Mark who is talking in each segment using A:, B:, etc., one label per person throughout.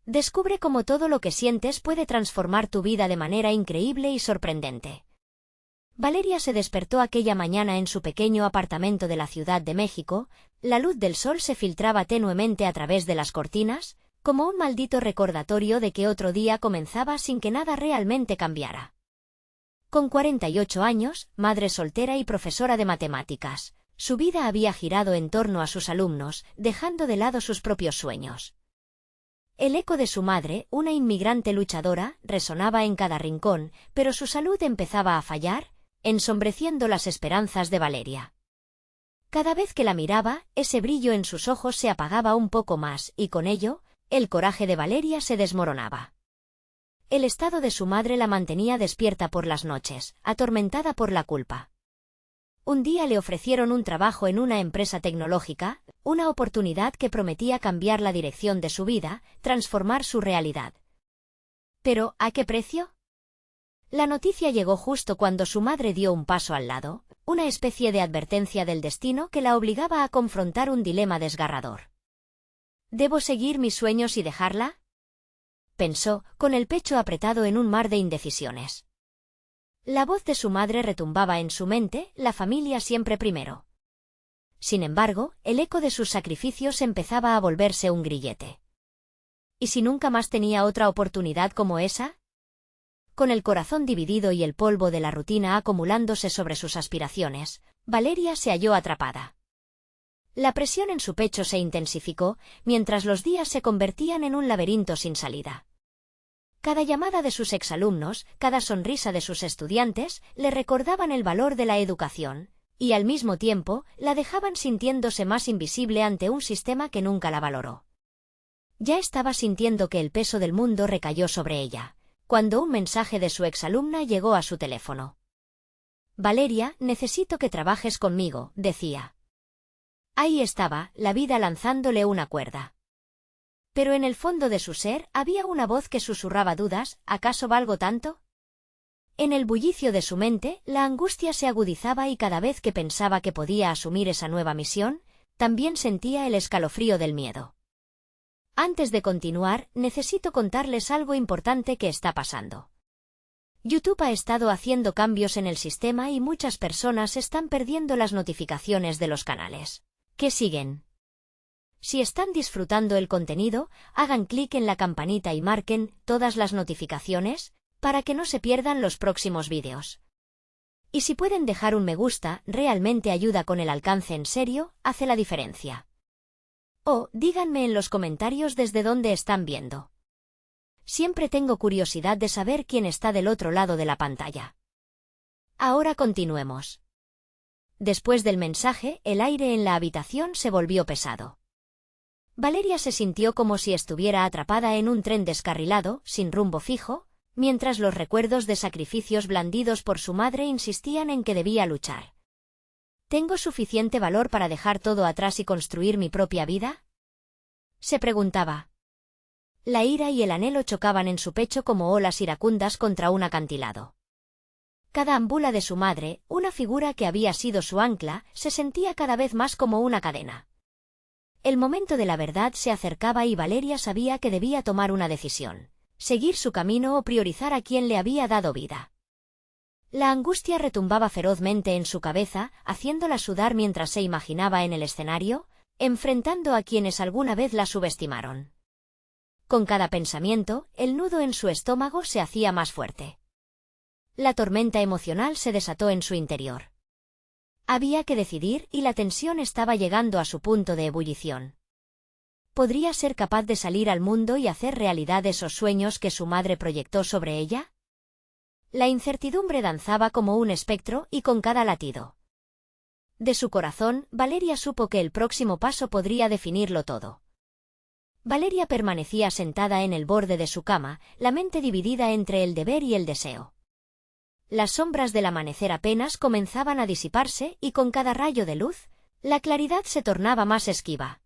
A: Descubre cómo todo lo que sientes puede transformar tu vida de manera increíble y sorprendente. Valeria se despertó aquella mañana en su pequeño apartamento de la Ciudad de México. La luz del sol se filtraba tenuemente a través de las cortinas, como un maldito recordatorio de que otro día comenzaba sin que nada realmente cambiara. Con 48 años, madre soltera y profesora de matemáticas, su vida había girado en torno a sus alumnos, dejando de lado sus propios sueños. El eco de su madre, una inmigrante luchadora, resonaba en cada rincón, pero su salud empezaba a fallar, ensombreciendo las esperanzas de Valeria. Cada vez que la miraba, ese brillo en sus ojos se apagaba un poco más y con ello, el coraje de Valeria se desmoronaba. El estado de su madre la mantenía despierta por las noches, atormentada por la culpa. Un día le ofrecieron un trabajo en una empresa tecnológica, una oportunidad que prometía cambiar la dirección de su vida, transformar su realidad. ¿Pero a qué precio? La noticia llegó justo cuando su madre dio un paso al lado, una especie de advertencia del destino que la obligaba a confrontar un dilema desgarrador. ¿Debo seguir mis sueños y dejarla?, pensó, con el pecho apretado en un mar de indecisiones. La voz de su madre retumbaba en su mente, la familia siempre primero. Sin embargo, el eco de sus sacrificios empezaba a volverse un grillete. ¿Y si nunca más tenía otra oportunidad como esa? Con el corazón dividido y el polvo de la rutina acumulándose sobre sus aspiraciones, Valeria se halló atrapada. La presión en su pecho se intensificó, mientras los días se convertían en un laberinto sin salida. Cada llamada de sus exalumnos, cada sonrisa de sus estudiantes, le recordaban el valor de la educación, y al mismo tiempo, la dejaban sintiéndose más invisible ante un sistema que nunca la valoró. Ya estaba sintiendo que el peso del mundo recayó sobre ella, cuando un mensaje de su exalumna llegó a su teléfono. «Valeria, necesito que trabajes conmigo», decía. Ahí estaba, la vida lanzándole una cuerda. Pero en el fondo de su ser había una voz que susurraba dudas, ¿acaso valgo tanto? En el bullicio de su mente, la angustia se agudizaba y cada vez que pensaba que podía asumir esa nueva misión, también sentía el escalofrío del miedo. Antes de continuar, necesito contarles algo importante que está pasando. YouTube ha estado haciendo cambios en el sistema y muchas personas están perdiendo las notificaciones de los canales que siguen. Si están disfrutando el contenido, hagan clic en la campanita y marquen todas las notificaciones para que no se pierdan los próximos vídeos. Y si pueden dejar un me gusta, realmente ayuda con el alcance, en serio, hace la diferencia. O díganme en los comentarios desde dónde están viendo. Siempre tengo curiosidad de saber quién está del otro lado de la pantalla. Ahora continuemos. Después del mensaje, el aire en la habitación se volvió pesado. Valeria se sintió como si estuviera atrapada en un tren descarrilado, sin rumbo fijo, mientras los recuerdos de sacrificios blandidos por su madre insistían en que debía luchar. ¿Tengo suficiente valor para dejar todo atrás y construir mi propia vida?, se preguntaba. La ira y el anhelo chocaban en su pecho como olas iracundas contra un acantilado. Cada ámbula de su madre, una figura que había sido su ancla, se sentía cada vez más como una cadena. El momento de la verdad se acercaba y Valeria sabía que debía tomar una decisión: seguir su camino o priorizar a quien le había dado vida. La angustia retumbaba ferozmente en su cabeza, haciéndola sudar mientras se imaginaba en el escenario, enfrentando a quienes alguna vez la subestimaron. Con cada pensamiento, el nudo en su estómago se hacía más fuerte. La tormenta emocional se desató en su interior. Había que decidir y la tensión estaba llegando a su punto de ebullición. ¿Podría ser capaz de salir al mundo y hacer realidad esos sueños que su madre proyectó sobre ella? La incertidumbre danzaba como un espectro y con cada latido de su corazón, Valeria supo que el próximo paso podría definirlo todo. Valeria permanecía sentada en el borde de su cama, la mente dividida entre el deber y el deseo. Las sombras del amanecer apenas comenzaban a disiparse y con cada rayo de luz, la claridad se tornaba más esquiva.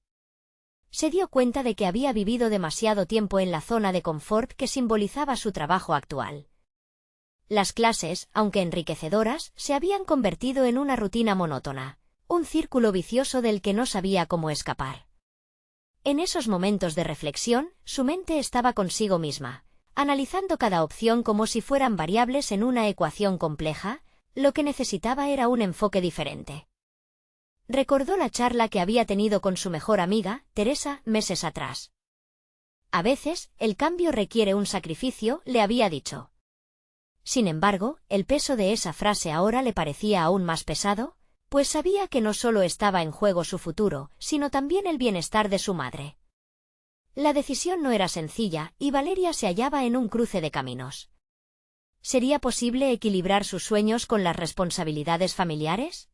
A: Se dio cuenta de que había vivido demasiado tiempo en la zona de confort que simbolizaba su trabajo actual. Las clases, aunque enriquecedoras, se habían convertido en una rutina monótona, un círculo vicioso del que no sabía cómo escapar. En esos momentos de reflexión, su mente estaba consigo misma, analizando cada opción como si fueran variables en una ecuación compleja. Lo que necesitaba era un enfoque diferente. Recordó la charla que había tenido con su mejor amiga, Teresa, meses atrás. A veces, el cambio requiere un sacrificio, le había dicho. Sin embargo, el peso de esa frase ahora le parecía aún más pesado, pues sabía que no solo estaba en juego su futuro, sino también el bienestar de su madre. La decisión no era sencilla, y Valeria se hallaba en un cruce de caminos. ¿Sería posible equilibrar sus sueños con las responsabilidades familiares?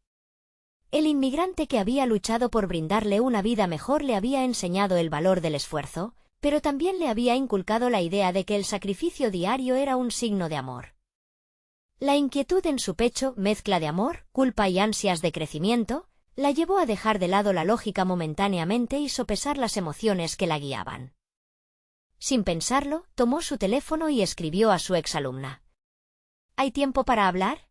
A: El inmigrante que había luchado por brindarle una vida mejor le había enseñado el valor del esfuerzo, pero también le había inculcado la idea de que el sacrificio diario era un signo de amor. La inquietud en su pecho, mezcla de amor, culpa y ansias de crecimiento, la llevó a dejar de lado la lógica momentáneamente y sopesar las emociones que la guiaban. Sin pensarlo, tomó su teléfono y escribió a su exalumna. ¿Hay tiempo para hablar?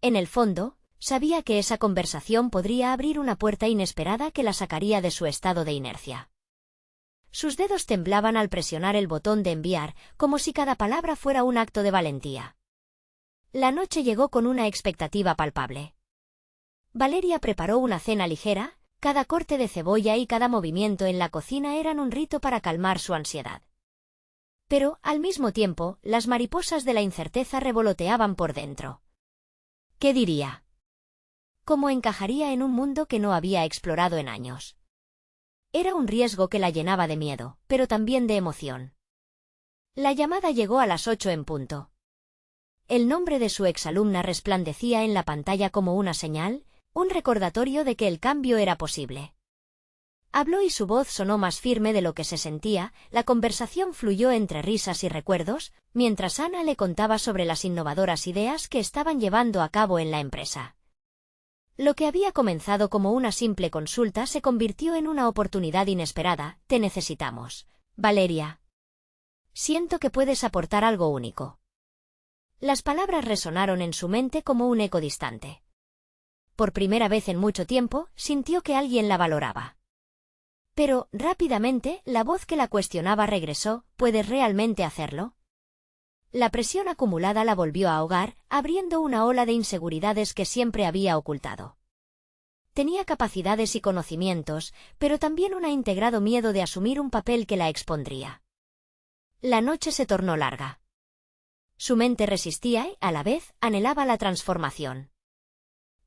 A: En el fondo, sabía que esa conversación podría abrir una puerta inesperada que la sacaría de su estado de inercia. Sus dedos temblaban al presionar el botón de enviar, como si cada palabra fuera un acto de valentía. La noche llegó con una expectativa palpable. Valeria preparó una cena ligera, cada corte de cebolla y cada movimiento en la cocina eran un rito para calmar su ansiedad. Pero, al mismo tiempo, las mariposas de la incerteza revoloteaban por dentro. ¿Qué diría? ¿Cómo encajaría en un mundo que no había explorado en años? Era un riesgo que la llenaba de miedo, pero también de emoción. La llamada llegó a las 8 en punto. El nombre de su exalumna resplandecía en la pantalla como una señal, un recordatorio de que el cambio era posible. Habló y su voz sonó más firme de lo que se sentía. La conversación fluyó entre risas y recuerdos, mientras Ana le contaba sobre las innovadoras ideas que estaban llevando a cabo en la empresa. Lo que había comenzado como una simple consulta se convirtió en una oportunidad inesperada. Te necesitamos, Valeria. Siento que puedes aportar algo único. Las palabras resonaron en su mente como un eco distante. Por primera vez en mucho tiempo, sintió que alguien la valoraba. Pero, rápidamente, la voz que la cuestionaba regresó. ¿Puedes realmente hacerlo? La presión acumulada la volvió a ahogar, abriendo una ola de inseguridades que siempre había ocultado. Tenía capacidades y conocimientos, pero también un integrado miedo de asumir un papel que la expondría. La noche se tornó larga. Su mente resistía y, a la vez, anhelaba la transformación.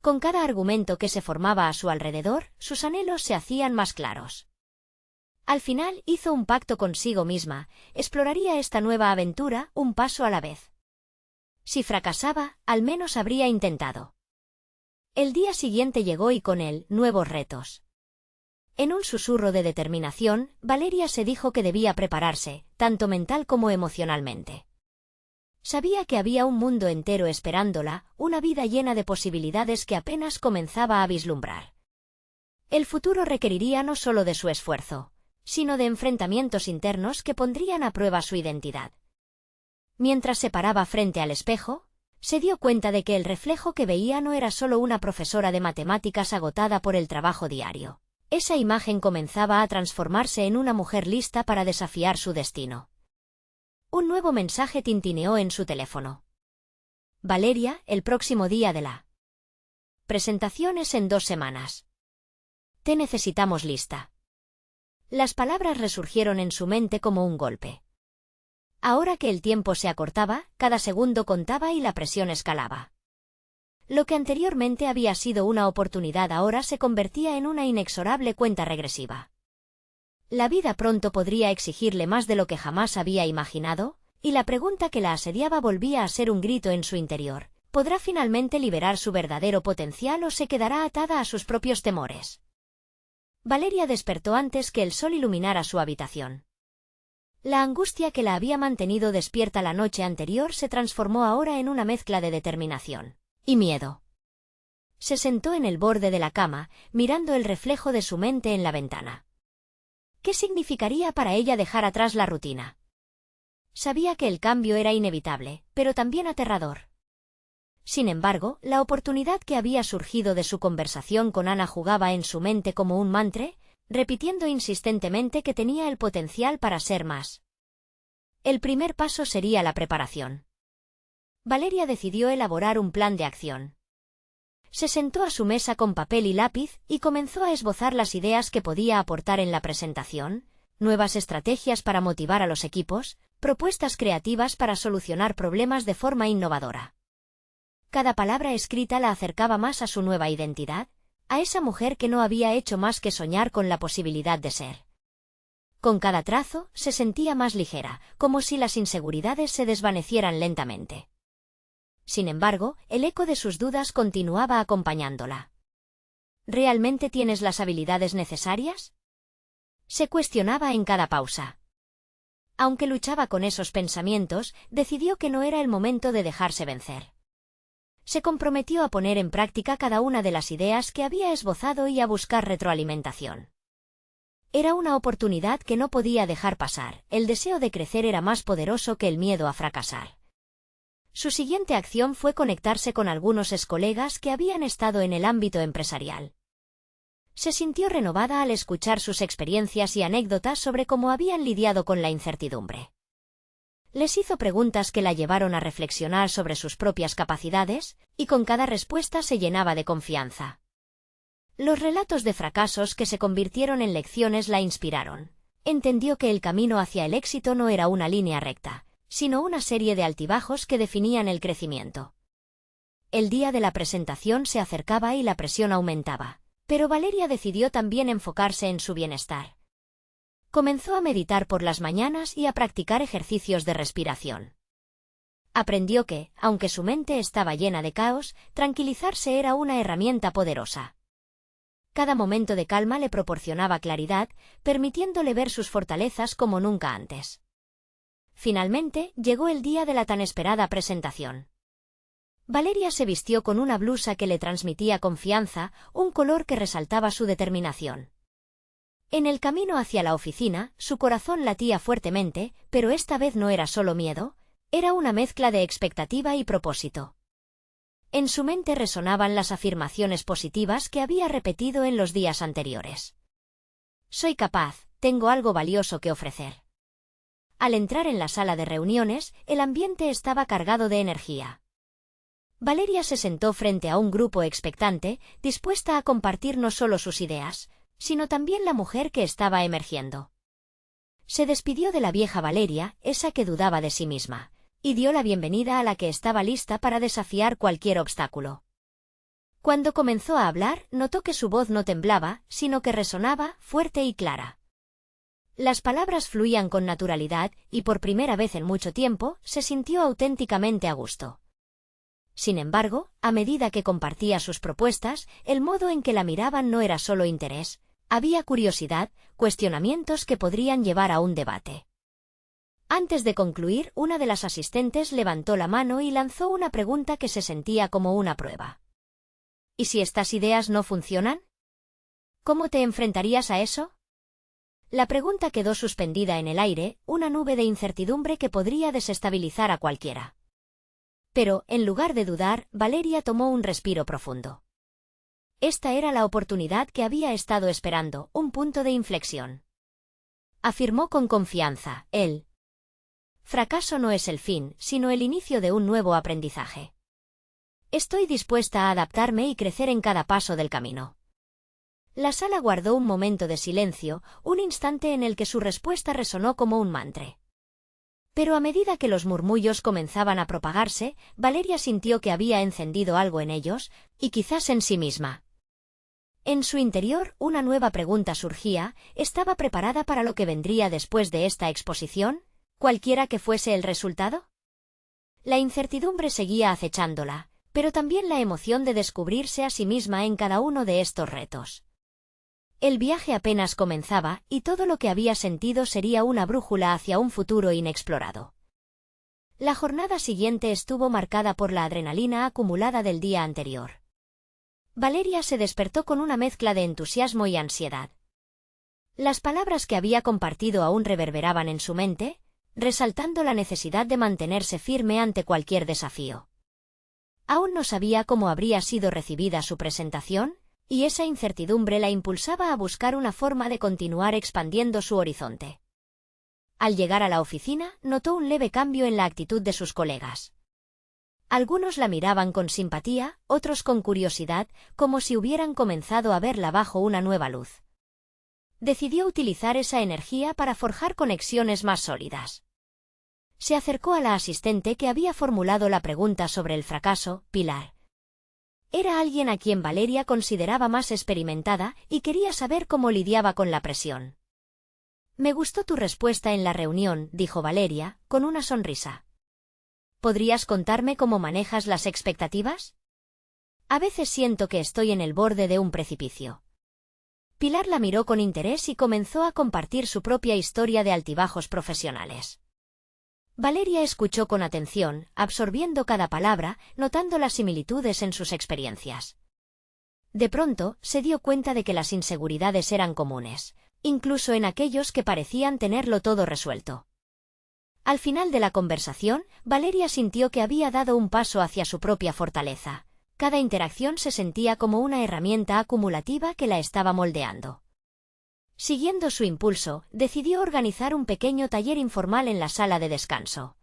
A: Con cada argumento que se formaba a su alrededor, sus anhelos se hacían más claros. Al final hizo un pacto consigo misma, exploraría esta nueva aventura un paso a la vez. Si fracasaba, al menos habría intentado. El día siguiente llegó y con él, nuevos retos. En un susurro de determinación, Valeria se dijo que debía prepararse, tanto mental como emocionalmente. Sabía que había un mundo entero esperándola, una vida llena de posibilidades que apenas comenzaba a vislumbrar. El futuro requeriría no solo de su esfuerzo, sino de enfrentamientos internos que pondrían a prueba su identidad. Mientras se paraba frente al espejo, se dio cuenta de que el reflejo que veía no era solo una profesora de matemáticas agotada por el trabajo diario. Esa imagen comenzaba a transformarse en una mujer lista para desafiar su destino. Un nuevo mensaje tintineó en su teléfono. Valeria, el próximo día de la presentación es en 2 semanas. Te necesitamos lista. Las palabras resurgieron en su mente como un golpe. Ahora que el tiempo se acortaba, cada segundo contaba y la presión escalaba. Lo que anteriormente había sido una oportunidad ahora se convertía en una inexorable cuenta regresiva. La vida pronto podría exigirle más de lo que jamás había imaginado, y la pregunta que la asediaba volvía a ser un grito en su interior. ¿Podrá finalmente liberar su verdadero potencial o se quedará atada a sus propios temores? Valeria despertó antes que el sol iluminara su habitación. La angustia que la había mantenido despierta la noche anterior se transformó ahora en una mezcla de determinación y miedo. Se sentó en el borde de la cama, mirando el reflejo de su mente en la ventana. ¿Qué significaría para ella dejar atrás la rutina? Sabía que el cambio era inevitable, pero también aterrador. Sin embargo, la oportunidad que había surgido de su conversación con Ana jugaba en su mente como un mantra. repitiendo insistentemente que tenía el potencial para ser más. El primer paso sería la preparación. Valeria decidió elaborar un plan de acción. Se sentó a su mesa con papel y lápiz y comenzó a esbozar las ideas que podía aportar en la presentación, nuevas estrategias para motivar a los equipos, propuestas creativas para solucionar problemas de forma innovadora. Cada palabra escrita la acercaba más a su nueva identidad, a esa mujer que no había hecho más que soñar con la posibilidad de ser. Con cada trazo se sentía más ligera, como si las inseguridades se desvanecieran lentamente. Sin embargo, el eco de sus dudas continuaba acompañándola. ¿Realmente tienes las habilidades necesarias? Se cuestionaba en cada pausa. Aunque luchaba con esos pensamientos, decidió que no era el momento de dejarse vencer. Se comprometió a poner en práctica cada una de las ideas que había esbozado y a buscar retroalimentación. Era una oportunidad que no podía dejar pasar, el deseo de crecer era más poderoso que el miedo a fracasar. Su siguiente acción fue conectarse con algunos excolegas que habían estado en el ámbito empresarial. Se sintió renovada al escuchar sus experiencias y anécdotas sobre cómo habían lidiado con la incertidumbre. Les hizo preguntas que la llevaron a reflexionar sobre sus propias capacidades, y con cada respuesta se llenaba de confianza. Los relatos de fracasos que se convirtieron en lecciones la inspiraron. Entendió que el camino hacia el éxito no era una línea recta, sino una serie de altibajos que definían el crecimiento. El día de la presentación se acercaba y la presión aumentaba, pero Valeria decidió también enfocarse en su bienestar. Comenzó a meditar por las mañanas y a practicar ejercicios de respiración. Aprendió que, aunque su mente estaba llena de caos, tranquilizarse era una herramienta poderosa. Cada momento de calma le proporcionaba claridad, permitiéndole ver sus fortalezas como nunca antes. Finalmente, llegó el día de la tan esperada presentación. Valeria se vistió con una blusa que le transmitía confianza, un color que resaltaba su determinación. En el camino hacia la oficina, su corazón latía fuertemente, pero esta vez no era solo miedo, era una mezcla de expectativa y propósito. En su mente resonaban las afirmaciones positivas que había repetido en los días anteriores. Soy capaz, tengo algo valioso que ofrecer. Al entrar en la sala de reuniones, el ambiente estaba cargado de energía. Valeria se sentó frente a un grupo expectante, dispuesta a compartir no solo sus ideas, sino también la mujer que estaba emergiendo. Se despidió de la vieja Valeria, esa que dudaba de sí misma, y dio la bienvenida a la que estaba lista para desafiar cualquier obstáculo. Cuando comenzó a hablar, notó que su voz no temblaba, sino que resonaba, fuerte y clara. Las palabras fluían con naturalidad, y por primera vez en mucho tiempo, se sintió auténticamente a gusto. Sin embargo, a medida que compartía sus propuestas, el modo en que la miraban no era solo interés, había curiosidad, cuestionamientos que podrían llevar a un debate. Antes de concluir, una de las asistentes levantó la mano y lanzó una pregunta que se sentía como una prueba. ¿Y si estas ideas no funcionan? ¿Cómo te enfrentarías a eso? La pregunta quedó suspendida en el aire, una nube de incertidumbre que podría desestabilizar a cualquiera. Pero, en lugar de dudar, Valeria tomó un respiro profundo. Esta era la oportunidad que había estado esperando, un punto de inflexión. Afirmó con confianza, el fracaso no es el fin, sino el inicio de un nuevo aprendizaje. Estoy dispuesta a adaptarme y crecer en cada paso del camino. La sala guardó un momento de silencio, un instante en el que su respuesta resonó como un mantra. Pero a medida que los murmullos comenzaban a propagarse, Valeria sintió que había encendido algo en ellos, y quizás en sí misma. En su interior, una nueva pregunta surgía, ¿estaba preparada para lo que vendría después de esta exposición, cualquiera que fuese el resultado? La incertidumbre seguía acechándola, pero también la emoción de descubrirse a sí misma en cada uno de estos retos. El viaje apenas comenzaba, y todo lo que había sentido sería una brújula hacia un futuro inexplorado. La jornada siguiente estuvo marcada por la adrenalina acumulada del día anterior. Valeria se despertó con una mezcla de entusiasmo y ansiedad. Las palabras que había compartido aún reverberaban en su mente, resaltando la necesidad de mantenerse firme ante cualquier desafío. Aún no sabía cómo habría sido recibida su presentación, y esa incertidumbre la impulsaba a buscar una forma de continuar expandiendo su horizonte. Al llegar a la oficina, notó un leve cambio en la actitud de sus colegas. Algunos la miraban con simpatía, otros con curiosidad, como si hubieran comenzado a verla bajo una nueva luz. Decidió utilizar esa energía para forjar conexiones más sólidas. Se acercó a la asistente que había formulado la pregunta sobre el fracaso, Pilar. Era alguien a quien Valeria consideraba más experimentada y quería saber cómo lidiaba con la presión. «Me gustó tu respuesta en la reunión», dijo Valeria, con una sonrisa. «¿Podrías contarme cómo manejas las expectativas? A veces siento que estoy en el borde de un precipicio». Pilar la miró con interés y comenzó a compartir su propia historia de altibajos profesionales. Valeria escuchó con atención, absorbiendo cada palabra, notando las similitudes en sus experiencias. De pronto, se dio cuenta de que las inseguridades eran comunes, incluso en aquellos que parecían tenerlo todo resuelto. Al final de la conversación, Valeria sintió que había dado un paso hacia su propia fortaleza. Cada interacción se sentía como una herramienta acumulativa que la estaba moldeando. Siguiendo su impulso, decidió organizar un pequeño taller informal en la sala de descanso.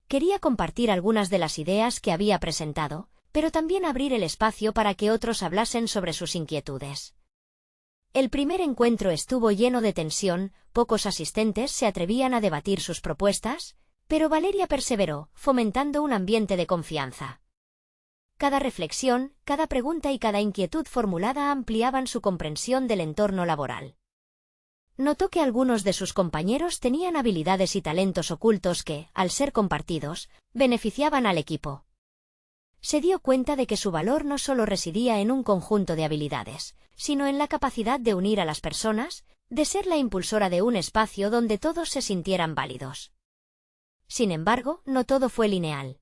A: Quería compartir algunas de las ideas que había presentado, pero también abrir el espacio para que otros hablasen sobre sus inquietudes. El primer encuentro estuvo lleno de tensión, pocos asistentes se atrevían a debatir sus propuestas, pero Valeria perseveró, fomentando un ambiente de confianza. Cada reflexión, cada pregunta y cada inquietud formulada ampliaban su comprensión del entorno laboral. Notó que algunos de sus compañeros tenían habilidades y talentos ocultos que, al ser compartidos, beneficiaban al equipo. Se dio cuenta de que su valor no solo residía en un conjunto de habilidades, sino en la capacidad de unir a las personas, de ser la impulsora de un espacio donde todos se sintieran válidos. Sin embargo, no todo fue lineal.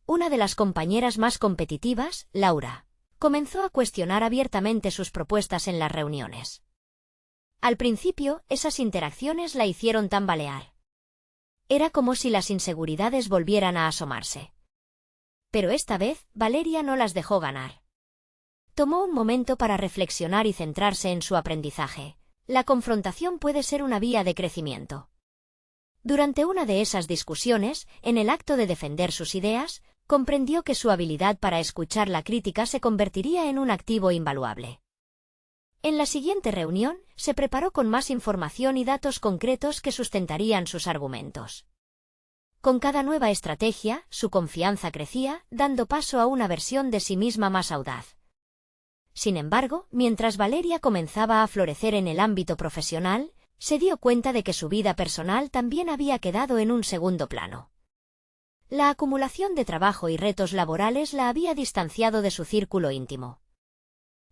A: Una de las compañeras más competitivas, Laura, comenzó a cuestionar abiertamente sus propuestas en las reuniones. Al principio, esas interacciones la hicieron tambalear. Era como si las inseguridades volvieran a asomarse. Pero esta vez, Valeria no las dejó ganar. Tomó un momento para reflexionar y centrarse en su aprendizaje. La confrontación puede ser una vía de crecimiento. Durante una de esas discusiones, en el acto de defender sus ideas, comprendió que su habilidad para escuchar la crítica se convertiría en un activo invaluable. En la siguiente reunión, se preparó con más información y datos concretos que sustentarían sus argumentos. Con cada nueva estrategia, su confianza crecía, dando paso a una versión de sí misma más audaz. Sin embargo, mientras Valeria comenzaba a florecer en el ámbito profesional, se dio cuenta de que su vida personal también había quedado en un segundo plano. La acumulación de trabajo y retos laborales la había distanciado de su círculo íntimo.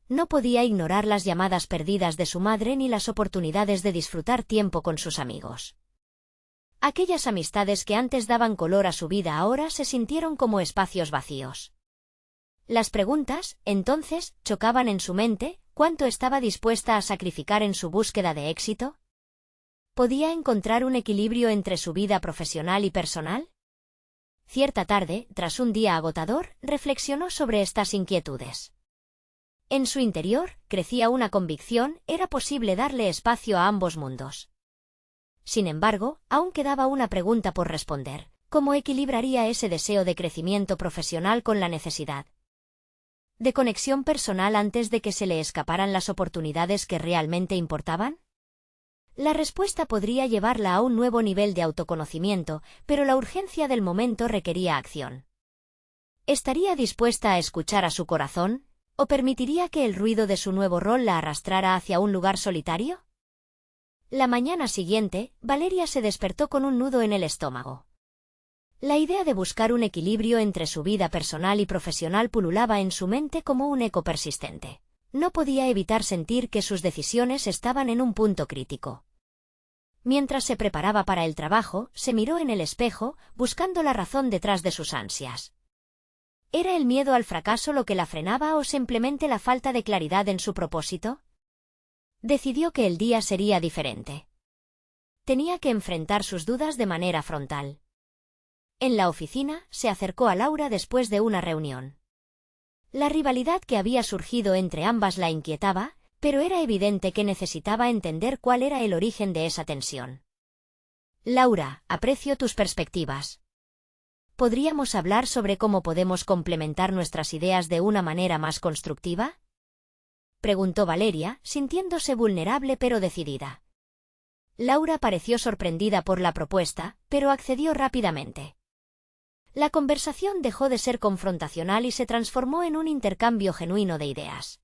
A: No podía ignorar las llamadas perdidas de su madre ni las oportunidades de disfrutar tiempo con sus amigos. Aquellas amistades que antes daban color a su vida ahora se sintieron como espacios vacíos. Las preguntas, entonces, chocaban en su mente: ¿cuánto estaba dispuesta a sacrificar en su búsqueda de éxito? ¿Podía encontrar un equilibrio entre su vida profesional y personal? Cierta tarde, tras un día agotador, reflexionó sobre estas inquietudes. En su interior, crecía una convicción: era posible darle espacio a ambos mundos. Sin embargo, aún quedaba una pregunta por responder: ¿cómo equilibraría ese deseo de crecimiento profesional con la necesidad de conexión personal antes de que se le escaparan las oportunidades que realmente importaban? La respuesta podría llevarla a un nuevo nivel de autoconocimiento, pero la urgencia del momento requería acción. ¿Estaría dispuesta a escuchar a su corazón, o permitiría que el ruido de su nuevo rol la arrastrara hacia un lugar solitario? La mañana siguiente, Valeria se despertó con un nudo en el estómago. La idea de buscar un equilibrio entre su vida personal y profesional pululaba en su mente como un eco persistente. No podía evitar sentir que sus decisiones estaban en un punto crítico. Mientras se preparaba para el trabajo, se miró en el espejo, buscando la razón detrás de sus ansias. ¿Era el miedo al fracaso lo que la frenaba o simplemente la falta de claridad en su propósito? Decidió que el día sería diferente. Tenía que enfrentar sus dudas de manera frontal. En la oficina, se acercó a Laura después de una reunión. La rivalidad que había surgido entre ambas la inquietaba, pero era evidente que necesitaba entender cuál era el origen de esa tensión. Laura, aprecio tus perspectivas. ¿Podríamos hablar sobre cómo podemos complementar nuestras ideas de una manera más constructiva? Preguntó Valeria, sintiéndose vulnerable pero decidida. Laura pareció sorprendida por la propuesta, pero accedió rápidamente. La conversación dejó de ser confrontacional y se transformó en un intercambio genuino de ideas.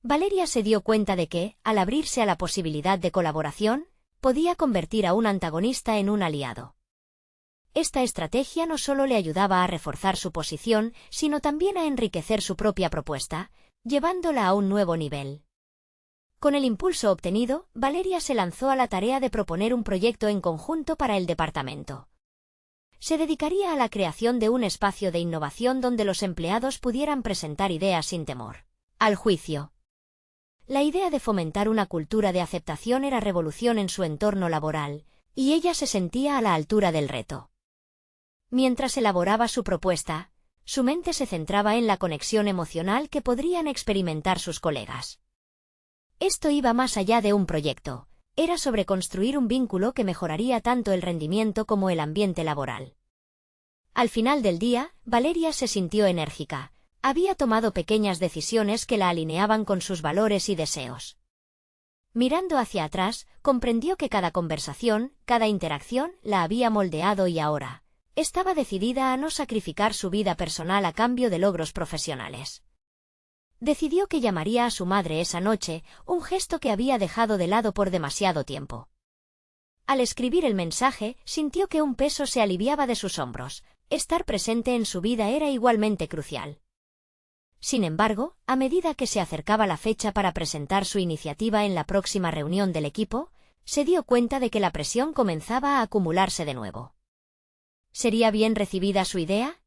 A: Valeria se dio cuenta de que, al abrirse a la posibilidad de colaboración, podía convertir a un antagonista en un aliado. Esta estrategia no solo le ayudaba a reforzar su posición, sino también a enriquecer su propia propuesta, llevándola a un nuevo nivel. Con el impulso obtenido, Valeria se lanzó a la tarea de proponer un proyecto en conjunto para el departamento. Se dedicaría a la creación de un espacio de innovación donde los empleados pudieran presentar ideas sin temor al juicio. La idea de fomentar una cultura de aceptación era revolución en su entorno laboral, y ella se sentía a la altura del reto. Mientras elaboraba su propuesta, su mente se centraba en la conexión emocional que podrían experimentar sus colegas. Esto iba más allá de un proyecto, era sobre construir un vínculo que mejoraría tanto el rendimiento como el ambiente laboral. Al final del día, Valeria se sintió enérgica. Había tomado pequeñas decisiones que la alineaban con sus valores y deseos. Mirando hacia atrás, comprendió que cada conversación, cada interacción, la había moldeado y ahora estaba decidida a no sacrificar su vida personal a cambio de logros profesionales. Decidió que llamaría a su madre esa noche, un gesto que había dejado de lado por demasiado tiempo. Al escribir el mensaje, sintió que un peso se aliviaba de sus hombros. Estar presente en su vida era igualmente crucial. Sin embargo, a medida que se acercaba la fecha para presentar su iniciativa en la próxima reunión del equipo, se dio cuenta de que la presión comenzaba a acumularse de nuevo. ¿Sería bien recibida su idea?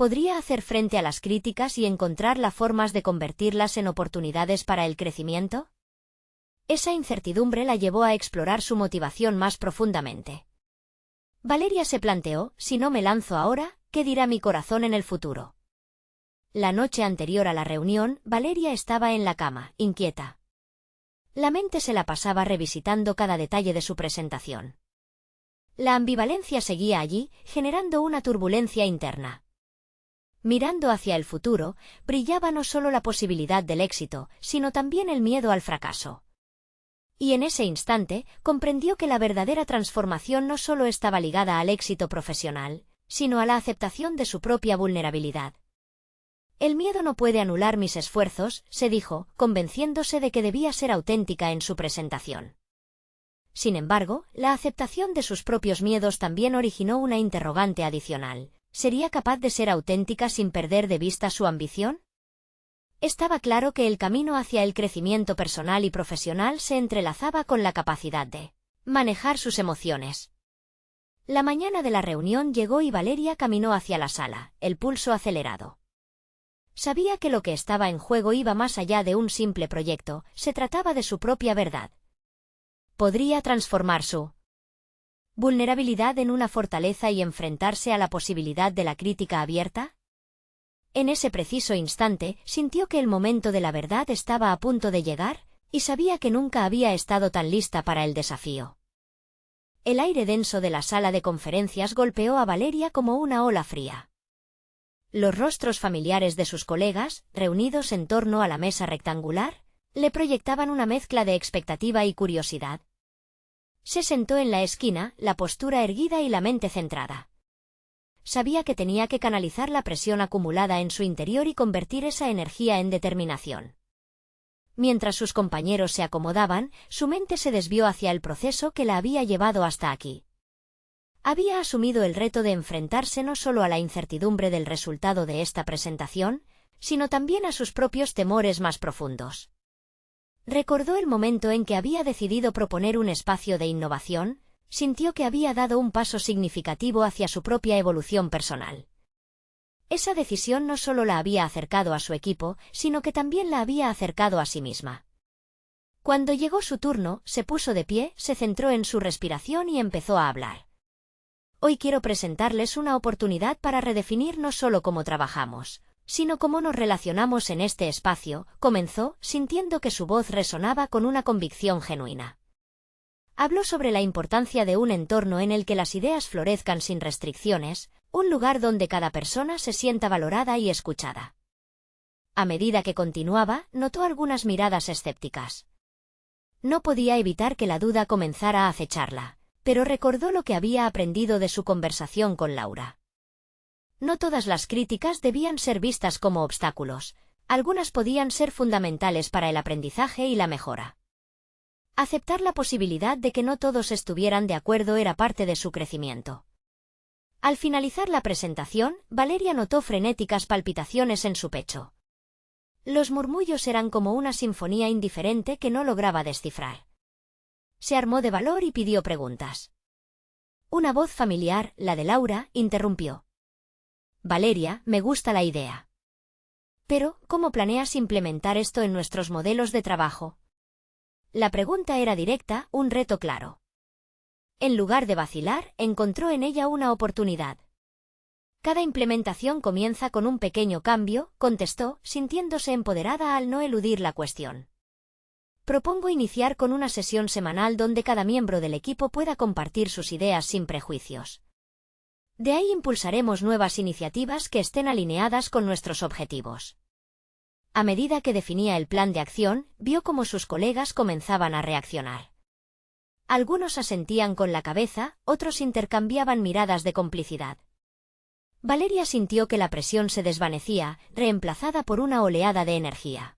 A: ¿Podría hacer frente a las críticas y encontrar las formas de convertirlas en oportunidades para el crecimiento? Esa incertidumbre la llevó a explorar su motivación más profundamente. Valeria se planteó, si no me lanzo ahora, ¿qué dirá mi corazón en el futuro? La noche anterior a la reunión, Valeria estaba en la cama, inquieta. La mente se la pasaba revisitando cada detalle de su presentación. La ambivalencia seguía allí, generando una turbulencia interna. Mirando hacia el futuro, brillaba no solo la posibilidad del éxito, sino también el miedo al fracaso. Y en ese instante, comprendió que la verdadera transformación no solo estaba ligada al éxito profesional, sino a la aceptación de su propia vulnerabilidad. El miedo no puede anular mis esfuerzos, se dijo, convenciéndose de que debía ser auténtica en su presentación. Sin embargo, la aceptación de sus propios miedos también originó una interrogante adicional. ¿Sería capaz de ser auténtica sin perder de vista su ambición? Estaba claro que el camino hacia el crecimiento personal y profesional se entrelazaba con la capacidad de manejar sus emociones. La mañana de la reunión llegó y Valeria caminó hacia la sala, el pulso acelerado. Sabía que lo que estaba en juego iba más allá de un simple proyecto, se trataba de su propia verdad. Podría transformar su vulnerabilidad en una fortaleza y enfrentarse a la posibilidad de la crítica abierta. En ese preciso instante, sintió que el momento de la verdad estaba a punto de llegar, y sabía que nunca había estado tan lista para el desafío. El aire denso de la sala de conferencias golpeó a Valeria como una ola fría. Los rostros familiares de sus colegas, reunidos en torno a la mesa rectangular, le proyectaban una mezcla de expectativa y curiosidad. Se sentó en la esquina, la postura erguida y la mente centrada. Sabía que tenía que canalizar la presión acumulada en su interior y convertir esa energía en determinación. Mientras sus compañeros se acomodaban, su mente se desvió hacia el proceso que la había llevado hasta aquí. Había asumido el reto de enfrentarse no solo a la incertidumbre del resultado de esta presentación, sino también a sus propios temores más profundos. Recordó el momento en que había decidido proponer un espacio de innovación, sintió que había dado un paso significativo hacia su propia evolución personal. Esa decisión no solo la había acercado a su equipo, sino que también la había acercado a sí misma. Cuando llegó su turno, se puso de pie, se centró en su respiración y empezó a hablar. Hoy quiero presentarles una oportunidad para redefinir no solo cómo trabajamos, sino cómo nos relacionamos en este espacio, comenzó, sintiendo que su voz resonaba con una convicción genuina. Habló sobre la importancia de un entorno en el que las ideas florezcan sin restricciones, un lugar donde cada persona se sienta valorada y escuchada. A medida que continuaba, notó algunas miradas escépticas. No podía evitar que la duda comenzara a acecharla, pero recordó lo que había aprendido de su conversación con Laura. No todas las críticas debían ser vistas como obstáculos, algunas podían ser fundamentales para el aprendizaje y la mejora. Aceptar la posibilidad de que no todos estuvieran de acuerdo era parte de su crecimiento. Al finalizar la presentación, Valeria notó frenéticas palpitaciones en su pecho. Los murmullos eran como una sinfonía indiferente que no lograba descifrar. Se armó de valor y pidió preguntas. Una voz familiar, la de Laura, interrumpió. Valeria, me gusta la idea. Pero, ¿cómo planeas implementar esto en nuestros modelos de trabajo? La pregunta era directa, un reto claro. En lugar de vacilar, encontró en ella una oportunidad. Cada implementación comienza con un pequeño cambio, contestó, sintiéndose empoderada al no eludir la cuestión. Propongo iniciar con una sesión semanal donde cada miembro del equipo pueda compartir sus ideas sin prejuicios. De ahí impulsaremos nuevas iniciativas que estén alineadas con nuestros objetivos. A medida que definía el plan de acción, vio cómo sus colegas comenzaban a reaccionar. Algunos asentían con la cabeza, otros intercambiaban miradas de complicidad. Valeria sintió que la presión se desvanecía, reemplazada por una oleada de energía.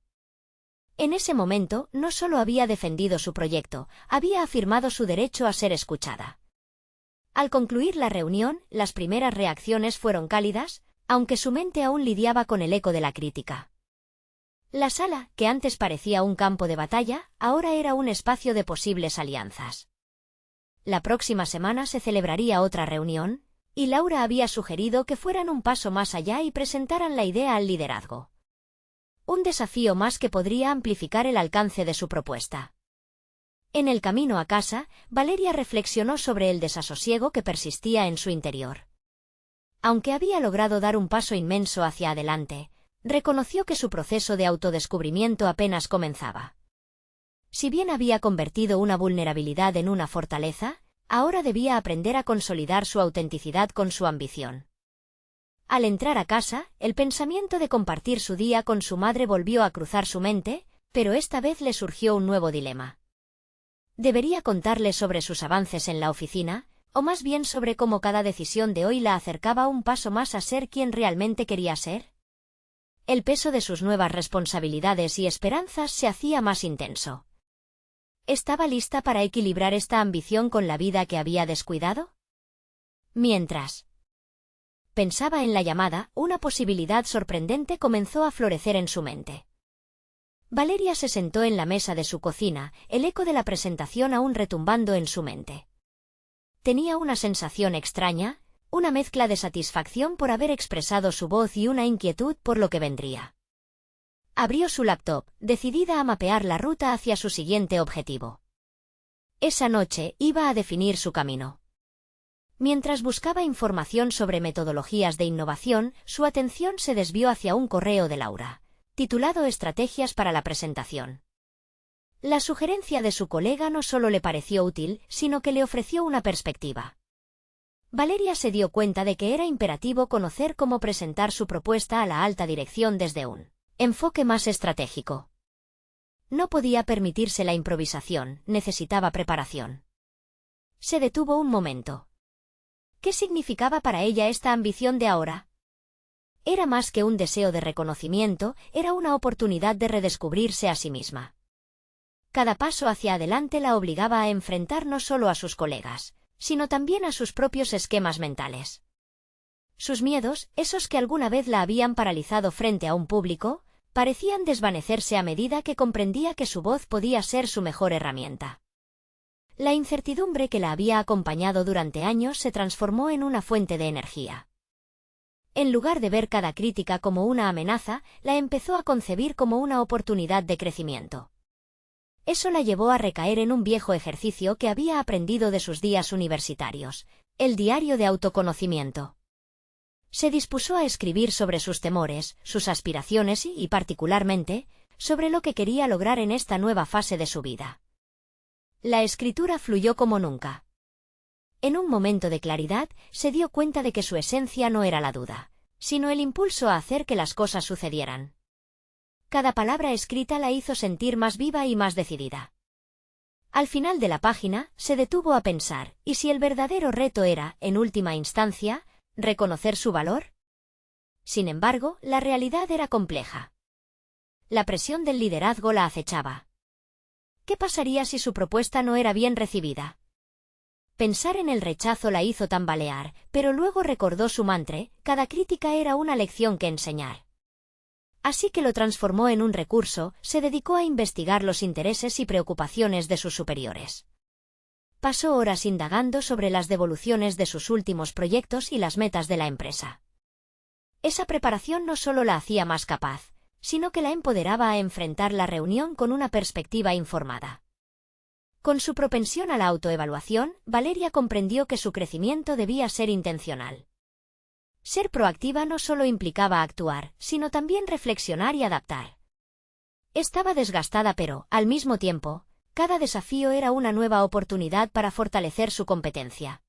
A: En ese momento, no solo había defendido su proyecto, había afirmado su derecho a ser escuchada. Al concluir la reunión, las primeras reacciones fueron cálidas, aunque su mente aún lidiaba con el eco de la crítica. La sala, que antes parecía un campo de batalla, ahora era un espacio de posibles alianzas. La próxima semana se celebraría otra reunión, y Laura había sugerido que fueran un paso más allá y presentaran la idea al liderazgo. Un desafío más que podría amplificar el alcance de su propuesta. En el camino a casa, Valeria reflexionó sobre el desasosiego que persistía en su interior. Aunque había logrado dar un paso inmenso hacia adelante, reconoció que su proceso de autodescubrimiento apenas comenzaba. Si bien había convertido una vulnerabilidad en una fortaleza, ahora debía aprender a consolidar su autenticidad con su ambición. Al entrar a casa, el pensamiento de compartir su día con su madre volvió a cruzar su mente, pero esta vez le surgió un nuevo dilema. ¿Debería contarle sobre sus avances en la oficina, o más bien sobre cómo cada decisión de hoy la acercaba un paso más a ser quien realmente quería ser? El peso de sus nuevas responsabilidades y esperanzas se hacía más intenso. ¿Estaba lista para equilibrar esta ambición con la vida que había descuidado? Mientras pensaba en la llamada, una posibilidad sorprendente comenzó a florecer en su mente. Valeria se sentó en la mesa de su cocina, el eco de la presentación aún retumbando en su mente. Tenía una sensación extraña, una mezcla de satisfacción por haber expresado su voz y una inquietud por lo que vendría. Abrió su laptop, decidida a mapear la ruta hacia su siguiente objetivo. Esa noche iba a definir su camino. Mientras buscaba información sobre metodologías de innovación, su atención se desvió hacia un correo de Laura, titulado Estrategias para la presentación. La sugerencia de su colega no solo le pareció útil, sino que le ofreció una perspectiva. Valeria se dio cuenta de que era imperativo conocer cómo presentar su propuesta a la alta dirección desde un enfoque más estratégico. No podía permitirse la improvisación, necesitaba preparación. Se detuvo un momento. ¿Qué significaba para ella esta ambición de ahora? Era más que un deseo de reconocimiento, era una oportunidad de redescubrirse a sí misma. Cada paso hacia adelante la obligaba a enfrentar no solo a sus colegas, sino también a sus propios esquemas mentales. Sus miedos, esos que alguna vez la habían paralizado frente a un público, parecían desvanecerse a medida que comprendía que su voz podía ser su mejor herramienta. La incertidumbre que la había acompañado durante años se transformó en una fuente de energía. En lugar de ver cada crítica como una amenaza, la empezó a concebir como una oportunidad de crecimiento. Eso la llevó a recaer en un viejo ejercicio que había aprendido de sus días universitarios, el diario de autoconocimiento. Se dispuso a escribir sobre sus temores, sus aspiraciones y, particularmente, sobre lo que quería lograr en esta nueva fase de su vida. La escritura fluyó como nunca. En un momento de claridad, se dio cuenta de que su esencia no era la duda, sino el impulso a hacer que las cosas sucedieran. Cada palabra escrita la hizo sentir más viva y más decidida. Al final de la página, se detuvo a pensar, ¿y si el verdadero reto era, en última instancia, reconocer su valor? Sin embargo, la realidad era compleja. La presión del liderazgo la acechaba. ¿Qué pasaría si su propuesta no era bien recibida? Pensar en el rechazo la hizo tambalear, pero luego recordó su mantra: cada crítica era una lección que enseñar. Así que lo transformó en un recurso, se dedicó a investigar los intereses y preocupaciones de sus superiores. Pasó horas indagando sobre las devoluciones de sus últimos proyectos y las metas de la empresa. Esa preparación no solo la hacía más capaz, sino que la empoderaba a enfrentar la reunión con una perspectiva informada. Con su propensión a la autoevaluación, Valeria comprendió que su crecimiento debía ser intencional. Ser proactiva no solo implicaba actuar, sino también reflexionar y adaptar. Estaba desgastada pero, al mismo tiempo, cada desafío era una nueva oportunidad para fortalecer su competencia.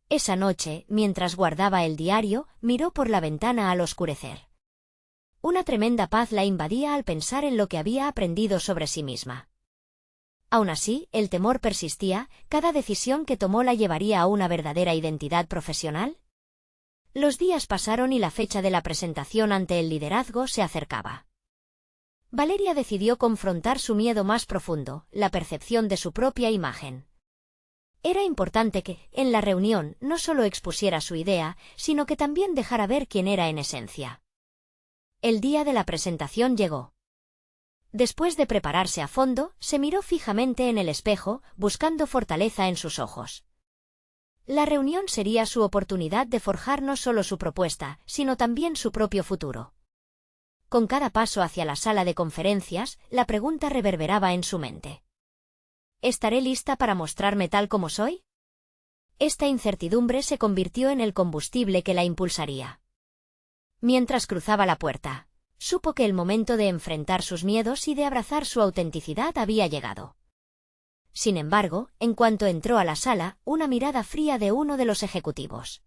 A: Esa noche, mientras guardaba el diario, miró por la ventana al oscurecer. Una tremenda paz la invadía al pensar en lo que había aprendido sobre sí misma. Aún así, el temor persistía: ¿cada decisión que tomó la llevaría a una verdadera identidad profesional? Los días pasaron y la fecha de la presentación ante el liderazgo se acercaba. Valeria decidió confrontar su miedo más profundo, la percepción de su propia imagen. Era importante que, en la reunión, no solo expusiera su idea, sino que también dejara ver quién era en esencia. El día de la presentación llegó. Después de prepararse a fondo, se miró fijamente en el espejo, buscando fortaleza en sus ojos. La reunión sería su oportunidad de forjar no solo su propuesta, sino también su propio futuro. Con cada paso hacia la sala de conferencias, la pregunta reverberaba en su mente. ¿Estaré lista para mostrarme tal como soy? Esta incertidumbre se convirtió en el combustible que la impulsaría. Mientras cruzaba la puerta, supo que el momento de enfrentar sus miedos y de abrazar su autenticidad había llegado. Sin embargo, en cuanto entró a la sala, una mirada fría de uno de los ejecutivos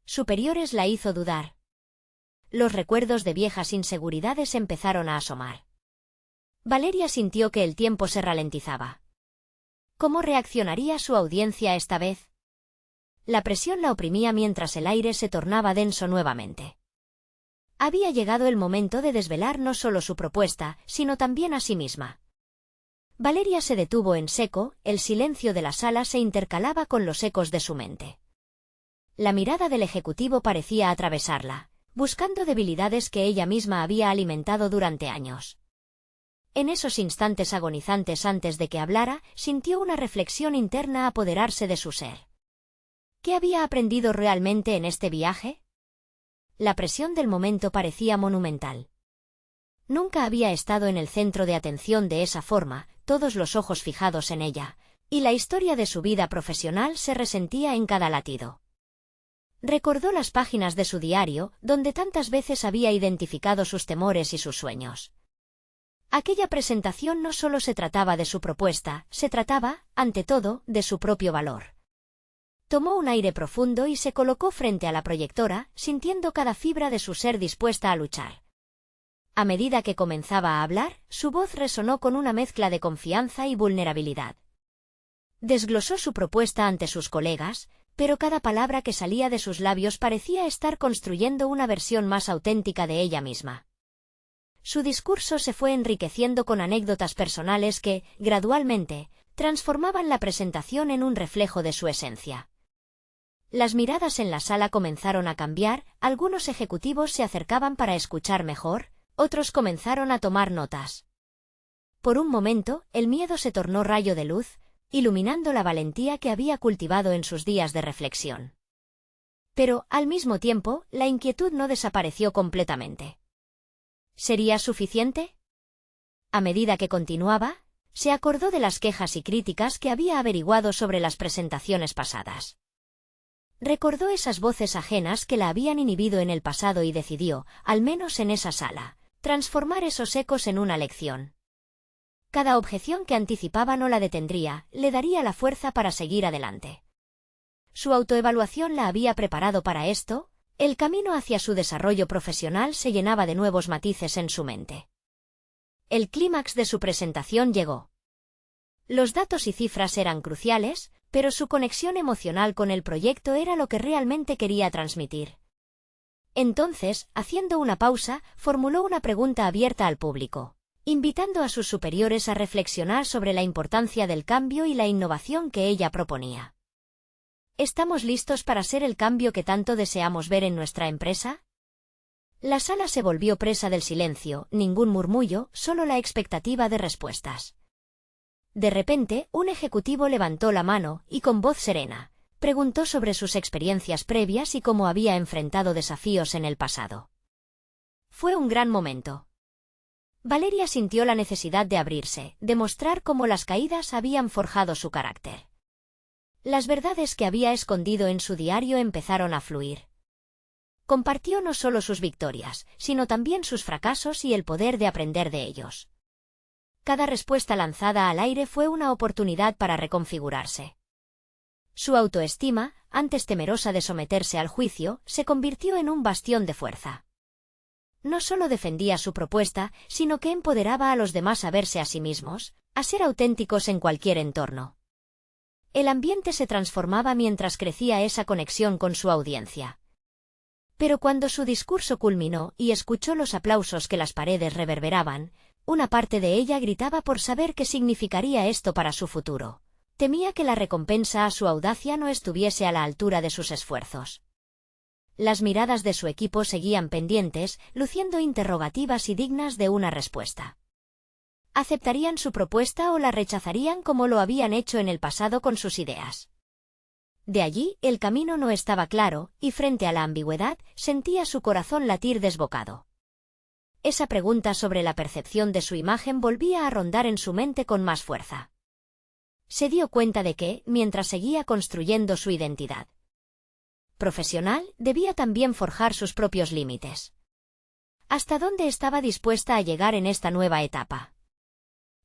A: superiores la hizo dudar. Los recuerdos de viejas inseguridades empezaron a asomar. Valeria sintió que el tiempo se ralentizaba. ¿Cómo reaccionaría su audiencia esta vez? La presión la oprimía mientras el aire se tornaba denso nuevamente. Había llegado el momento de desvelar no solo su propuesta, sino también a sí misma. Valeria se detuvo en seco, el silencio de la sala se intercalaba con los ecos de su mente. La mirada del ejecutivo parecía atravesarla, buscando debilidades que ella misma había alimentado durante años. En esos instantes agonizantes antes de que hablara, sintió una reflexión interna apoderarse de su ser. ¿Qué había aprendido realmente en este viaje? La presión del momento parecía monumental. Nunca había estado en el centro de atención de esa forma, todos los ojos fijados en ella, y la historia de su vida profesional se resentía en cada latido. Recordó las páginas de su diario, donde tantas veces había identificado sus temores y sus sueños. Aquella presentación no solo se trataba de su propuesta, se trataba, ante todo, de su propio valor. Tomó un aire profundo y se colocó frente a la proyectora, sintiendo cada fibra de su ser dispuesta a luchar. A medida que comenzaba a hablar, su voz resonó con una mezcla de confianza y vulnerabilidad. Desglosó su propuesta ante sus colegas, pero cada palabra que salía de sus labios parecía estar construyendo una versión más auténtica de ella misma. Su discurso se fue enriqueciendo con anécdotas personales que, gradualmente, transformaban la presentación en un reflejo de su esencia. Las miradas en la sala comenzaron a cambiar, algunos ejecutivos se acercaban para escuchar mejor, otros comenzaron a tomar notas. Por un momento, el miedo se tornó rayo de luz, iluminando la valentía que había cultivado en sus días de reflexión. Pero, al mismo tiempo, la inquietud no desapareció completamente. ¿Sería suficiente? A medida que continuaba, se acordó de las quejas y críticas que había averiguado sobre las presentaciones pasadas. Recordó esas voces ajenas que la habían inhibido en el pasado y decidió, al menos en esa sala, transformar esos ecos en una lección. Cada objeción que anticipaba no la detendría, le daría la fuerza para seguir adelante. Su autoevaluación la había preparado para esto. El camino hacia su desarrollo profesional se llenaba de nuevos matices en su mente. El clímax de su presentación llegó. Los datos y cifras eran cruciales, pero su conexión emocional con el proyecto era lo que realmente quería transmitir. Entonces, haciendo una pausa, formuló una pregunta abierta al público, invitando a sus superiores a reflexionar sobre la importancia del cambio y la innovación que ella proponía. ¿Estamos listos para ser el cambio que tanto deseamos ver en nuestra empresa? La sala se volvió presa del silencio, ningún murmullo, solo la expectativa de respuestas. De repente, un ejecutivo levantó la mano y con voz serena, preguntó sobre sus experiencias previas y cómo había enfrentado desafíos en el pasado. Fue un gran momento. Valeria sintió la necesidad de abrirse, de mostrar cómo las caídas habían forjado su carácter. Las verdades que había escondido en su diario empezaron a fluir. Compartió no solo sus victorias, sino también sus fracasos y el poder de aprender de ellos. Cada respuesta lanzada al aire fue una oportunidad para reconfigurarse. Su autoestima, antes temerosa de someterse al juicio, se convirtió en un bastión de fuerza. No solo defendía su propuesta, sino que empoderaba a los demás a verse a sí mismos, a ser auténticos en cualquier entorno. El ambiente se transformaba mientras crecía esa conexión con su audiencia. Pero cuando su discurso culminó y escuchó los aplausos que las paredes reverberaban, una parte de ella gritaba por saber qué significaría esto para su futuro. Temía que la recompensa a su audacia no estuviese a la altura de sus esfuerzos. Las miradas de su equipo seguían pendientes, luciendo interrogativas y dignas de una respuesta. ¿Aceptarían su propuesta o la rechazarían como lo habían hecho en el pasado con sus ideas? De allí, el camino no estaba claro, y frente a la ambigüedad, sentía su corazón latir desbocado. Esa pregunta sobre la percepción de su imagen volvía a rondar en su mente con más fuerza. Se dio cuenta de que, mientras seguía construyendo su identidad profesional, debía también forjar sus propios límites. ¿Hasta dónde estaba dispuesta a llegar en esta nueva etapa?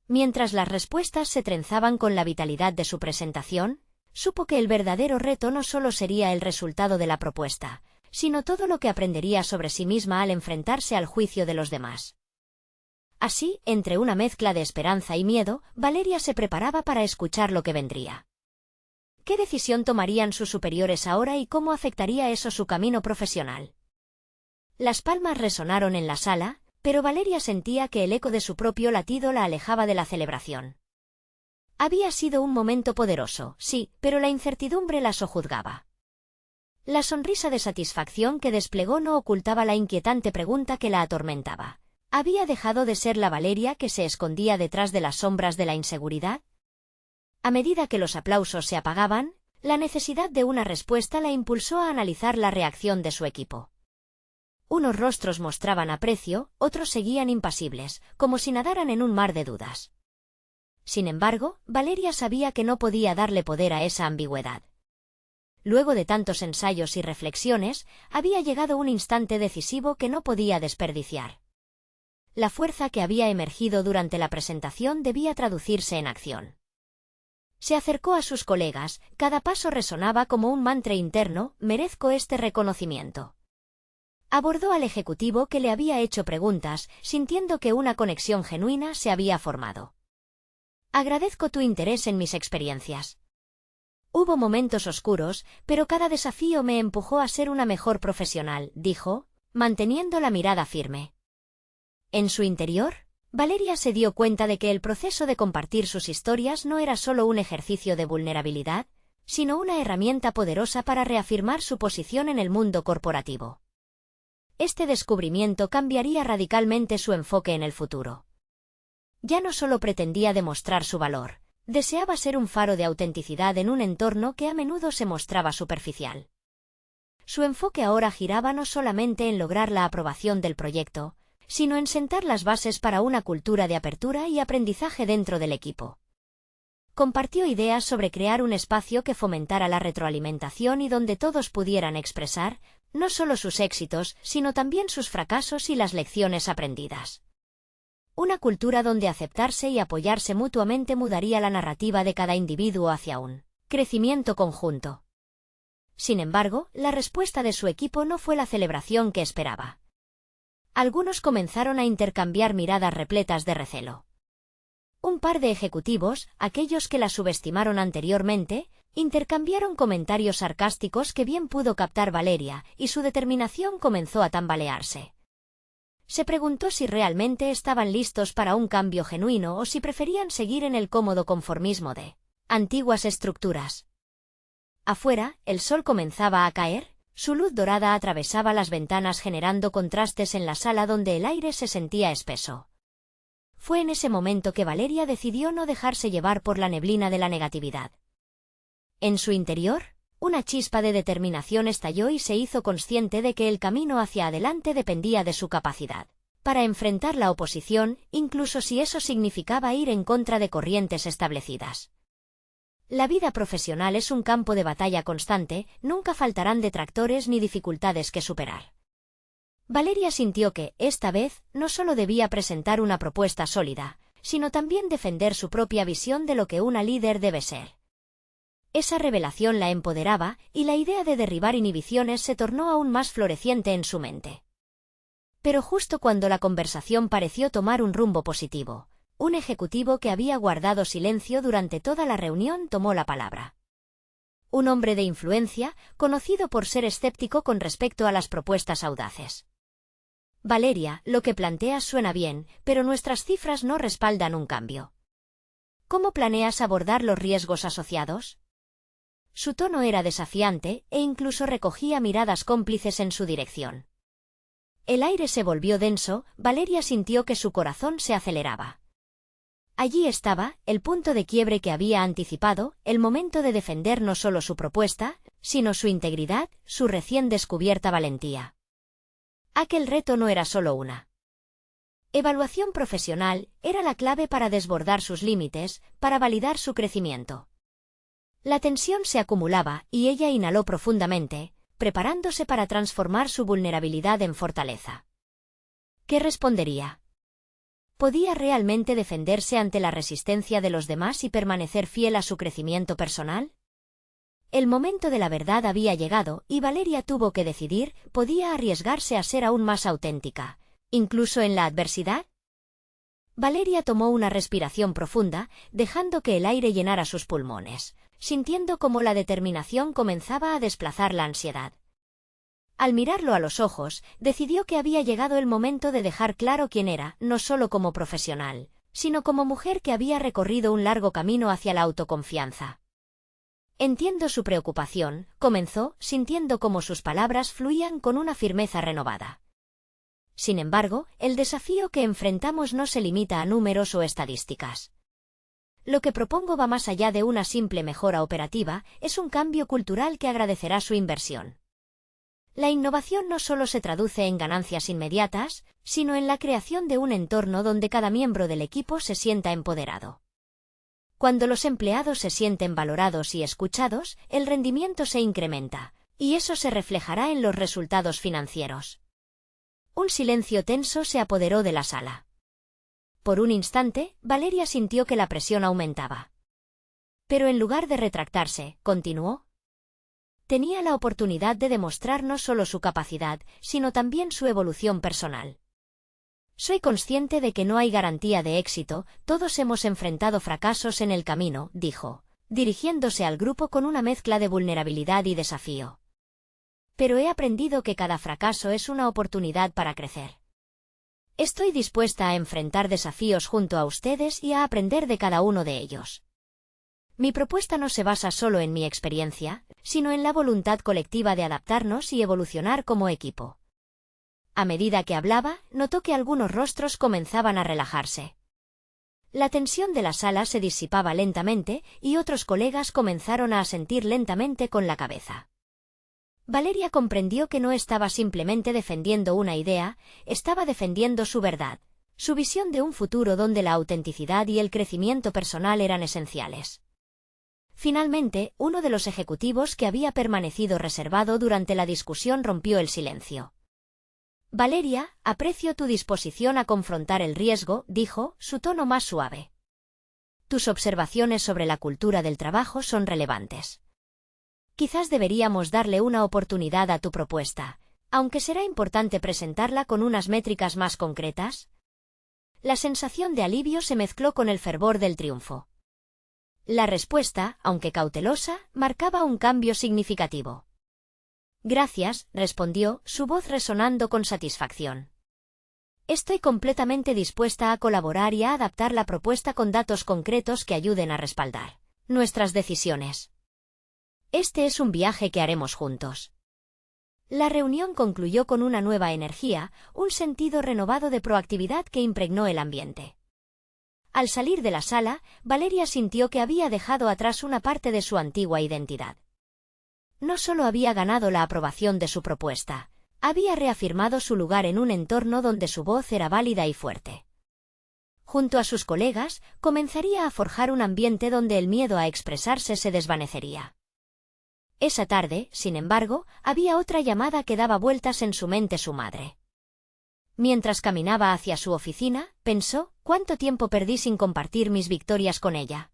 A: Mientras las respuestas se trenzaban con la vitalidad de su presentación, supo que el verdadero reto no solo sería el resultado de la propuesta, sino todo lo que aprendería sobre sí misma al enfrentarse al juicio de los demás. Así, entre una mezcla de esperanza y miedo, Valeria se preparaba para escuchar lo que vendría. ¿Qué decisión tomarían sus superiores ahora y cómo afectaría eso su camino profesional? Las palmas resonaron en la sala, pero Valeria sentía que el eco de su propio latido la alejaba de la celebración. Había sido un momento poderoso, sí, pero la incertidumbre la sojuzgaba. La sonrisa de satisfacción que desplegó no ocultaba la inquietante pregunta que la atormentaba. ¿Había dejado de ser la Valeria que se escondía detrás de las sombras de la inseguridad? A medida que los aplausos se apagaban, la necesidad de una respuesta la impulsó a analizar la reacción de su equipo. Unos rostros mostraban aprecio, otros seguían impasibles, como si nadaran en un mar de dudas. Sin embargo, Valeria sabía que no podía darle poder a esa ambigüedad. Luego de tantos ensayos y reflexiones, había llegado un instante decisivo que no podía desperdiciar. La fuerza que había emergido durante la presentación debía traducirse en acción. Se acercó a sus colegas, cada paso resonaba como un mantra interno: merezco este reconocimiento. Abordó al ejecutivo que le había hecho preguntas, sintiendo que una conexión genuina se había formado. Agradezco tu interés en mis experiencias. Hubo momentos oscuros, pero cada desafío me empujó a ser una mejor profesional, dijo, manteniendo la mirada firme. En su interior, Valeria se dio cuenta de que el proceso de compartir sus historias no era solo un ejercicio de vulnerabilidad, sino una herramienta poderosa para reafirmar su posición en el mundo corporativo. Este descubrimiento cambiaría radicalmente su enfoque en el futuro. Ya no solo pretendía demostrar su valor, deseaba ser un faro de autenticidad en un entorno que a menudo se mostraba superficial. Su enfoque ahora giraba no solamente en lograr la aprobación del proyecto, sino en sentar las bases para una cultura de apertura y aprendizaje dentro del equipo. compartió ideas sobre crear un espacio que fomentara la retroalimentación y donde todos pudieran expresar, no solo sus éxitos, sino también sus fracasos y las lecciones aprendidas. Una cultura donde aceptarse y apoyarse mutuamente mudaría la narrativa de cada individuo hacia un crecimiento conjunto. Sin embargo, la respuesta de su equipo no fue la celebración que esperaba. Algunos comenzaron a intercambiar miradas repletas de recelo. Un par de ejecutivos, aquellos que la subestimaron anteriormente, intercambiaron comentarios sarcásticos que bien pudo captar Valeria, y su determinación comenzó a tambalearse. Se preguntó si realmente estaban listos para un cambio genuino o si preferían seguir en el cómodo conformismo de antiguas estructuras. Afuera, el sol comenzaba a caer, su luz dorada atravesaba las ventanas generando contrastes en la sala donde el aire se sentía espeso. Fue en ese momento que Valeria decidió no dejarse llevar por la neblina de la negatividad. En su interior, una chispa de determinación estalló y se hizo consciente de que el camino hacia adelante dependía de su capacidad para enfrentar la oposición, incluso si eso significaba ir en contra de corrientes establecidas. La vida profesional es un campo de batalla constante, nunca faltarán detractores ni dificultades que superar. Valeria sintió que, esta vez, no solo debía presentar una propuesta sólida, sino también defender su propia visión de lo que una líder debe ser. Esa revelación la empoderaba, y la idea de derribar inhibiciones se tornó aún más floreciente en su mente. Pero justo cuando la conversación pareció tomar un rumbo positivo, un ejecutivo que había guardado silencio durante toda la reunión tomó la palabra. Un hombre de influencia, conocido por ser escéptico con respecto a las propuestas audaces. Valeria, lo que planteas suena bien, pero nuestras cifras no respaldan un cambio. ¿Cómo planeas abordar los riesgos asociados? Su tono era desafiante, e incluso recogía miradas cómplices en su dirección. El aire se volvió denso, Valeria sintió que su corazón se aceleraba. Allí estaba, el punto de quiebre que había anticipado, el momento de defender no solo su propuesta, sino su integridad, su recién descubierta valentía. Aquel reto no era solo una evaluación profesional, era la clave para desbordar sus límites, para validar su crecimiento. La tensión se acumulaba, y ella inhaló profundamente, preparándose para transformar su vulnerabilidad en fortaleza. ¿Qué respondería? ¿Podía realmente defenderse ante la resistencia de los demás y permanecer fiel a su crecimiento personal? El momento de la verdad había llegado, y Valeria tuvo que decidir, ¿podía arriesgarse a ser aún más auténtica, incluso en la adversidad? Valeria tomó una respiración profunda, dejando que el aire llenara sus pulmones, sintiendo cómo la determinación comenzaba a desplazar la ansiedad. Al mirarlo a los ojos, decidió que había llegado el momento de dejar claro quién era, no solo como profesional, sino como mujer que había recorrido un largo camino hacia la autoconfianza. Entiendo su preocupación, comenzó, sintiendo cómo sus palabras fluían con una firmeza renovada. Sin embargo, el desafío que enfrentamos no se limita a números o estadísticas. Lo que propongo va más allá de una simple mejora operativa, es un cambio cultural que agradecerá su inversión. La innovación no solo se traduce en ganancias inmediatas, sino en la creación de un entorno donde cada miembro del equipo se sienta empoderado. Cuando los empleados se sienten valorados y escuchados, el rendimiento se incrementa, y eso se reflejará en los resultados financieros. Un silencio tenso se apoderó de la sala. Por un instante, Valeria sintió que la presión aumentaba. Pero en lugar de retractarse, continuó. Tenía la oportunidad de demostrar no solo su capacidad, sino también su evolución personal. Soy consciente de que no hay garantía de éxito, todos hemos enfrentado fracasos en el camino, dijo, dirigiéndose al grupo con una mezcla de vulnerabilidad y desafío. Pero he aprendido que cada fracaso es una oportunidad para crecer. Estoy dispuesta a enfrentar desafíos junto a ustedes y a aprender de cada uno de ellos. Mi propuesta no se basa solo en mi experiencia, sino en la voluntad colectiva de adaptarnos y evolucionar como equipo. A medida que hablaba, notó que algunos rostros comenzaban a relajarse. La tensión de la sala se disipaba lentamente, y otros colegas comenzaron a asentir lentamente con la cabeza. Valeria comprendió que no estaba simplemente defendiendo una idea, estaba defendiendo su verdad, su visión de un futuro donde la autenticidad y el crecimiento personal eran esenciales. Finalmente, uno de los ejecutivos que había permanecido reservado durante la discusión rompió el silencio. Valeria, aprecio tu disposición a confrontar el riesgo, dijo, su tono más suave. Tus observaciones sobre la cultura del trabajo son relevantes. Quizás deberíamos darle una oportunidad a tu propuesta, aunque será importante presentarla con unas métricas más concretas. La sensación de alivio se mezcló con el fervor del triunfo. La respuesta, aunque cautelosa, marcaba un cambio significativo. Gracias, respondió, su voz resonando con satisfacción. Estoy completamente dispuesta a colaborar y a adaptar la propuesta con datos concretos que ayuden a respaldar nuestras decisiones. Este es un viaje que haremos juntos. La reunión concluyó con una nueva energía, un sentido renovado de proactividad que impregnó el ambiente. Al salir de la sala, Valeria sintió que había dejado atrás una parte de su antigua identidad. No solo había ganado la aprobación de su propuesta, había reafirmado su lugar en un entorno donde su voz era válida y fuerte. Junto a sus colegas, comenzaría a forjar un ambiente donde el miedo a expresarse se desvanecería. Esa tarde, sin embargo, había otra llamada que daba vueltas en su mente su madre. Mientras caminaba hacia su oficina, pensó, ¿cuánto tiempo perdí sin compartir mis victorias con ella?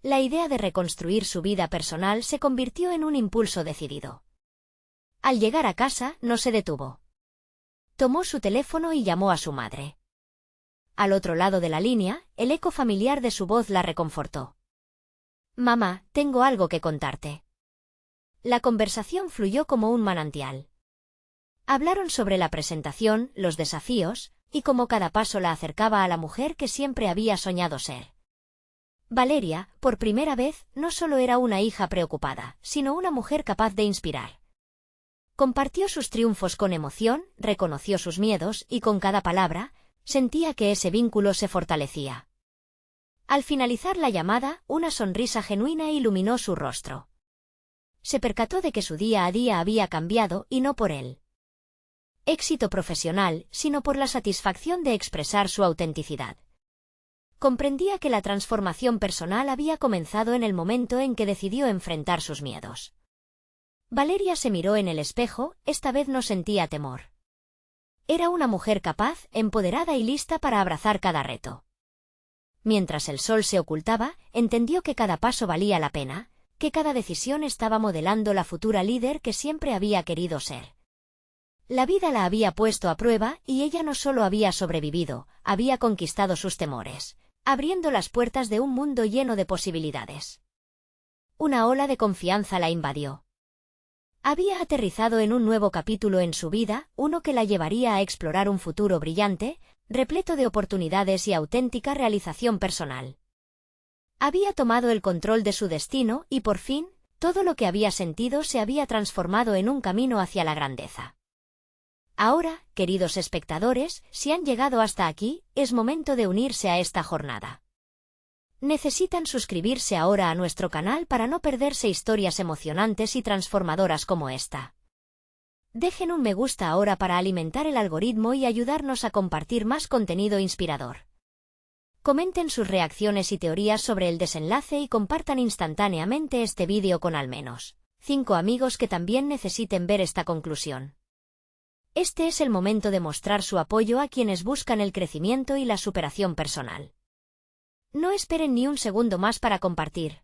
A: La idea de reconstruir su vida personal se convirtió en un impulso decidido. Al llegar a casa, no se detuvo. Tomó su teléfono y llamó a su madre. Al otro lado de la línea, el eco familiar de su voz la reconfortó. Mamá, tengo algo que contarte. La conversación fluyó como un manantial. Hablaron sobre la presentación, los desafíos, y cómo cada paso la acercaba a la mujer que siempre había soñado ser. Valeria, por primera vez, no solo era una hija preocupada, sino una mujer capaz de inspirar. Compartió sus triunfos con emoción, reconoció sus miedos y con cada palabra, sentía que ese vínculo se fortalecía. Al finalizar la llamada, una sonrisa genuina iluminó su rostro. Se percató de que su día a día había cambiado y no por él. Éxito profesional, sino por la satisfacción de expresar su autenticidad. Comprendía que la transformación personal había comenzado en el momento en que decidió enfrentar sus miedos. Valeria se miró en el espejo, esta vez no sentía temor. Era una mujer capaz, empoderada y lista para abrazar cada reto. Mientras el sol se ocultaba, entendió que cada paso valía la pena, que cada decisión estaba modelando la futura líder que siempre había querido ser. La vida la había puesto a prueba y ella no solo había sobrevivido, había conquistado sus temores, abriendo las puertas de un mundo lleno de posibilidades. Una ola de confianza la invadió. Había aterrizado en un nuevo capítulo en su vida, uno que la llevaría a explorar un futuro brillante, repleto de oportunidades y auténtica realización personal. Había tomado el control de su destino y por fin, todo lo que había sentido se había transformado en un camino hacia la grandeza. Ahora, queridos espectadores, si han llegado hasta aquí, es momento de unirse a esta jornada. Necesitan suscribirse ahora a nuestro canal para no perderse historias emocionantes y transformadoras como esta. Dejen un me gusta ahora para alimentar el algoritmo y ayudarnos a compartir más contenido inspirador. Comenten sus reacciones y teorías sobre el desenlace y compartan instantáneamente este vídeo con al menos 5 amigos que también necesiten ver esta conclusión. Este es el momento de mostrar su apoyo a quienes buscan el crecimiento y la superación personal. No esperen ni un segundo más para compartir.